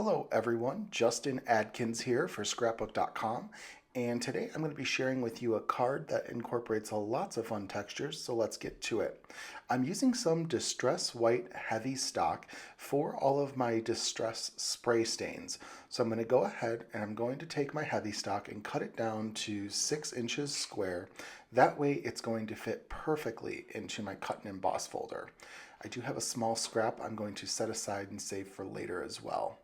Hello everyone, Justin Adkins here for Scrapbook.com, and today I'm going to be sharing with you a card that incorporates lots of fun textures, so let's get to it. I'm using some Distress White Heavy Stock for all of my Distress spray stains. So I'm going to go ahead and I'm going to take my Heavy Stock and cut it down to 6 inches square. That way it's going to fit perfectly into my cut and emboss folder. I do have a small scrap I'm going to set aside and save for later as well.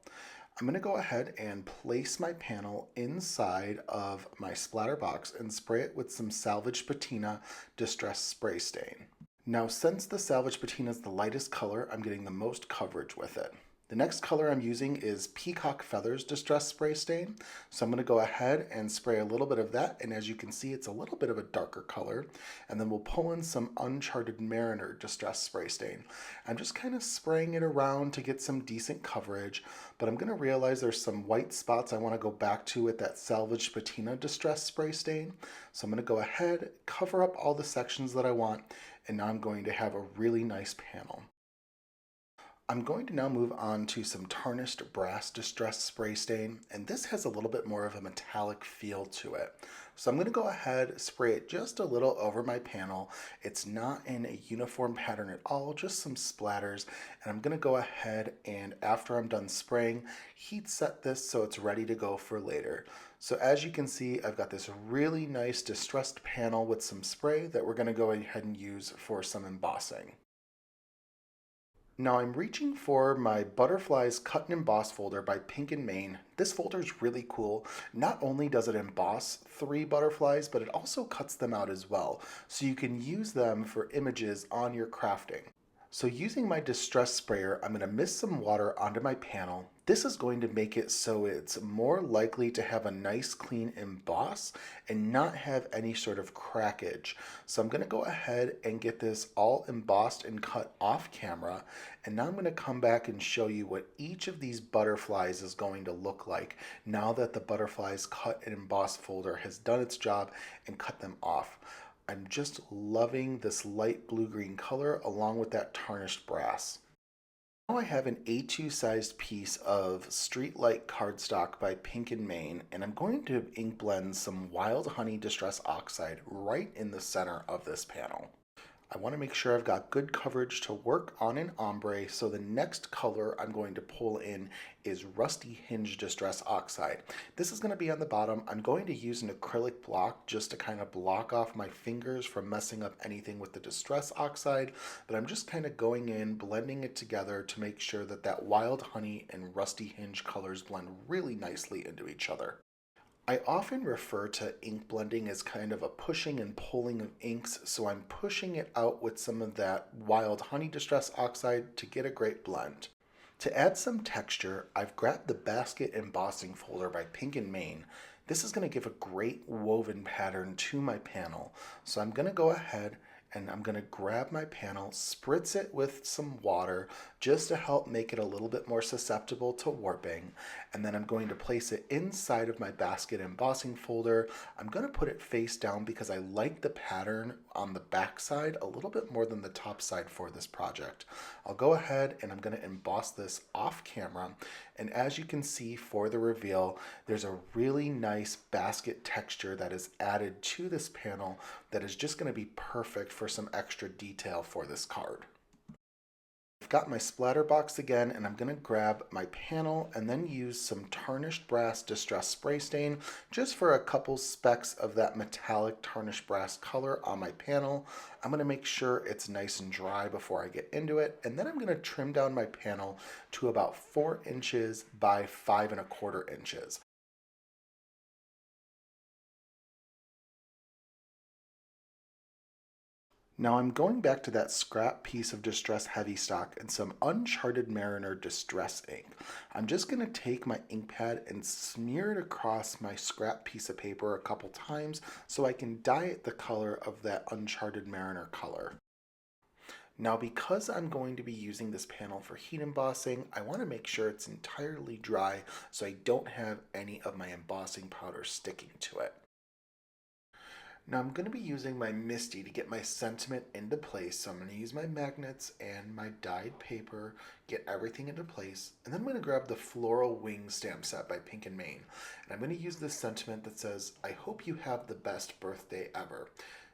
I'm going to go ahead and place my panel inside of my splatter box and spray it with some Salvage Patina Distress Spray Stain. Now, since the Salvage Patina is the lightest color, I'm getting the most coverage with it. The next color I'm using is Peacock Feathers Distress Spray Stain. So I'm going to go ahead and spray a little bit of that, and as you can see, it's a little bit of a darker color. And then we'll pull in some Uncharted Mariner Distress Spray Stain. I'm just kind of spraying it around to get some decent coverage, but I'm going to realize there's some white spots I want to go back to with that Salvage Patina Distress Spray Stain. So I'm going to go ahead, cover up all the sections that I want, and now I'm going to have a really nice panel. I'm going to now move on to some Tarnished Brass Distress Spray Stain, and this has a little bit more of a metallic feel to it. So I'm going to go ahead, spray it just a little over my panel. It's not in a uniform pattern at all, just some splatters, and I'm going to go ahead and after I'm done spraying, heat set this so it's ready to go for later. So as you can see, I've got this really nice distressed panel with some spray that we're going to go ahead and use for some embossing. Now I'm reaching for my Butterflies Cut and Emboss folder by Pink and Main. This folder is really cool. Not only does it emboss 3 butterflies, but it also cuts them out as well. So you can use them for images on your crafting. So using my distress sprayer, I'm going to mist some water onto my panel. This is going to make it so it's more likely to have a nice clean emboss and not have any sort of crackage. So I'm going to go ahead and get this all embossed and cut off camera. And now I'm going to come back and show you what each of these butterflies is going to look like now that the Butterflies Cut and Emboss folder has done its job and cut them off. I'm just loving this light blue-green color along with that tarnished brass. Now I have an A2 sized piece of Streetlight cardstock by Pink and Main, and I'm going to ink blend some Wild Honey Distress Oxide right in the center of this panel. I want to make sure I've got good coverage to work on an ombre, so the next color I'm going to pull in is Rusty Hinge Distress Oxide. This is going to be on the bottom. I'm going to use an acrylic block just to kind of block off my fingers from messing up anything with the Distress Oxide, but I'm just kind of going in, blending it together to make sure that that Wild Honey and Rusty Hinge colors blend really nicely into each other. I often refer to ink blending as kind of a pushing and pulling of inks, so I'm pushing it out with some of that Wild Honey Distress Oxide to get a great blend. To add some texture, I've grabbed the Basket Embossing folder by Pink and Main. This is going to give a great woven pattern to my panel, so I'm going to go ahead and I'm going to grab my panel, spritz it with some water just to help make it a little bit more susceptible to warping, and then I'm going to place it inside of my basket embossing folder. I'm going to put it face down because I like the pattern on the back side a little bit more than the top side for this project. I'll go ahead and I'm going to emboss this off camera, and as you can see for the reveal, there's a really nice basket texture that is added to this panel that is just going to be perfect for some extra detail for this card. I've got my splatter box again, and I'm going to grab my panel and then use some Tarnished Brass Distress Spray Stain just for a couple specks of that metallic tarnished brass color on my panel. I'm going to make sure it's nice and dry before I get into it, and then I'm going to trim down my panel to about 4 inches by 5 1/4 inches. Now I'm going back to that scrap piece of Distress Heavy Stock and some Uncharted Mariner Distress ink. I'm just going to take my ink pad and smear it across my scrap piece of paper a couple times so I can dye it the color of that Uncharted Mariner color. Now because I'm going to be using this panel for heat embossing, I want to make sure it's entirely dry so I don't have any of my embossing powder sticking to it. Now I'm going to be using my MISTI to get my sentiment into place. So I'm going to use my magnets and my dyed paper, get everything into place, and then I'm going to grab the floral wing stamp set by Pink and Main. And I'm going to use this sentiment that says, I hope you have the best birthday ever.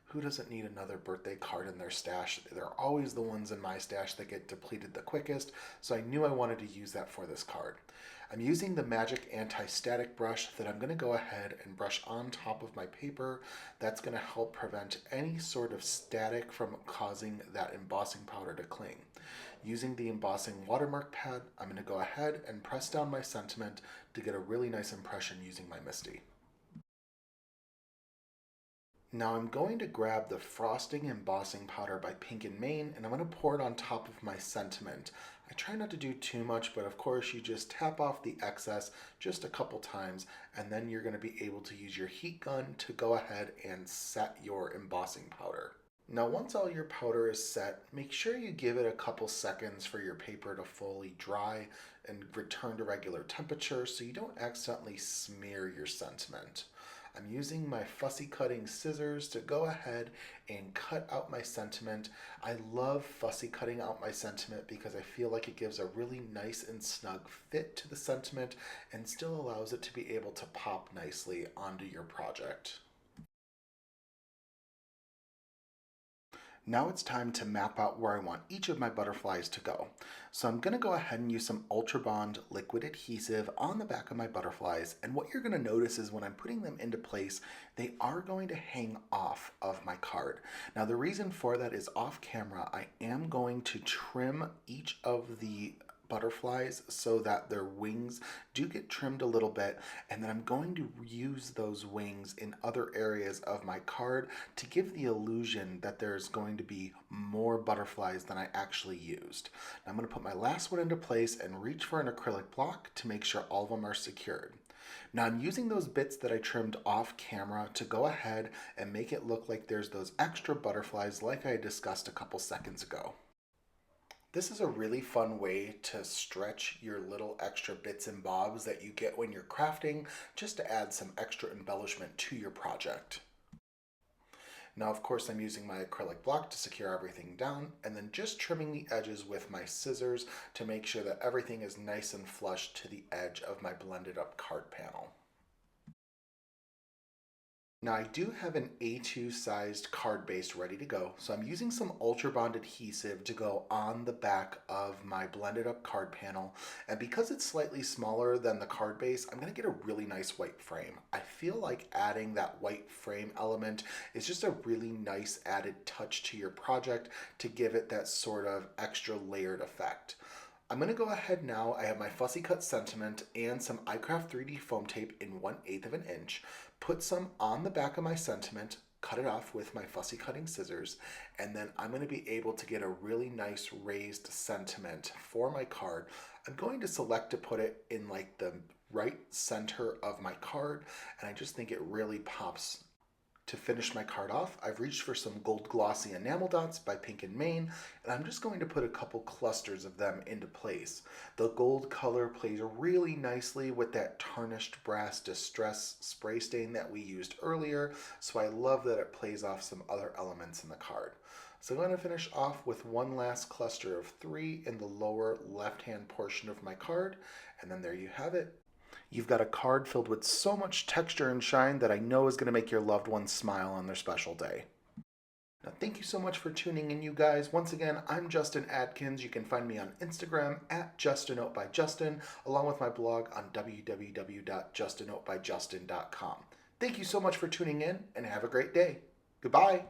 Who doesn't need another birthday card in their stash? They're always the ones in my stash that get depleted the quickest, so I knew I wanted to use that for this card. I'm using the Magic Anti-Static brush that I'm going to go ahead and brush on top of my paper. That's going to help prevent any sort of static from causing that embossing powder to cling. Using the embossing watermark pad, I'm going to go ahead and press down my sentiment to get a really nice impression using my MISTI. Now I'm going to grab the Frosting Embossing Powder by Pink and Main, and I'm going to pour it on top of my sentiment. I try not to do too much, but of course you just tap off the excess just a couple times, and then you're going to be able to use your heat gun to go ahead and set your embossing powder. Now once all your powder is set, make sure you give it a couple seconds for your paper to fully dry and return to regular temperature so you don't accidentally smear your sentiment. I'm using my fussy cutting scissors to go ahead and cut out my sentiment. I love fussy cutting out my sentiment because I feel like it gives a really nice and snug fit to the sentiment and still allows it to be able to pop nicely onto your project. Now it's time to map out where I want each of my butterflies to go. So I'm going to go ahead and use some Ultra Bond liquid adhesive on the back of my butterflies, and what you're going to notice is when I'm putting them into place, they are going to hang off of my card. Now the reason for that is off camera, I am going to trim each of the butterflies so that their wings do get trimmed a little bit, and then I'm going to use those wings in other areas of my card to give the illusion that there's going to be more butterflies than I actually used. Now I'm going to put my last one into place and reach for an acrylic block to make sure all of them are secured. Now I'm using those bits that I trimmed off camera to go ahead and make it look like there's those extra butterflies like I discussed a couple seconds ago. This is a really fun way to stretch your little extra bits and bobs that you get when you're crafting, just to add some extra embellishment to your project. Now, of course, I'm using my acrylic block to secure everything down, and then just trimming the edges with my scissors to make sure that everything is nice and flush to the edge of my blended up card panel. Now I do have an A2 sized card base ready to go, so I'm using some Ultra Bond adhesive to go on the back of my blended up card panel, and because it's slightly smaller than the card base, I'm going to get a really nice white frame. I feel like adding that white frame element is just a really nice added touch to your project to give it that sort of extra layered effect. I'm going to go ahead now. I have my fussy cut sentiment and some iCraft 3D foam tape in 1/8 of an inch. Put some on the back of my sentiment, cut it off with my fussy cutting scissors, and then I'm going to be able to get a really nice raised sentiment for my card. I'm going to select to put it in like the right center of my card, and I just think it really pops. To finish my card off, I've reached for some gold glossy enamel dots by Pink and Main, and I'm just going to put a couple clusters of them into place. The gold color plays really nicely with that tarnished brass distress spray stain that we used earlier, so I love that it plays off some other elements in the card. So I'm going to finish off with one last cluster of 3 in the lower left-hand portion of my card, and then there you have it. You've got a card filled with so much texture and shine that I know is going to make your loved ones smile on their special day. Now, thank you so much for tuning in, you guys. Once again, I'm Justin Adkins. You can find me on Instagram at JustANoteByJustin, along with my blog on www.JustANoteByJustin.com. Thank you so much for tuning in, and have a great day. Goodbye.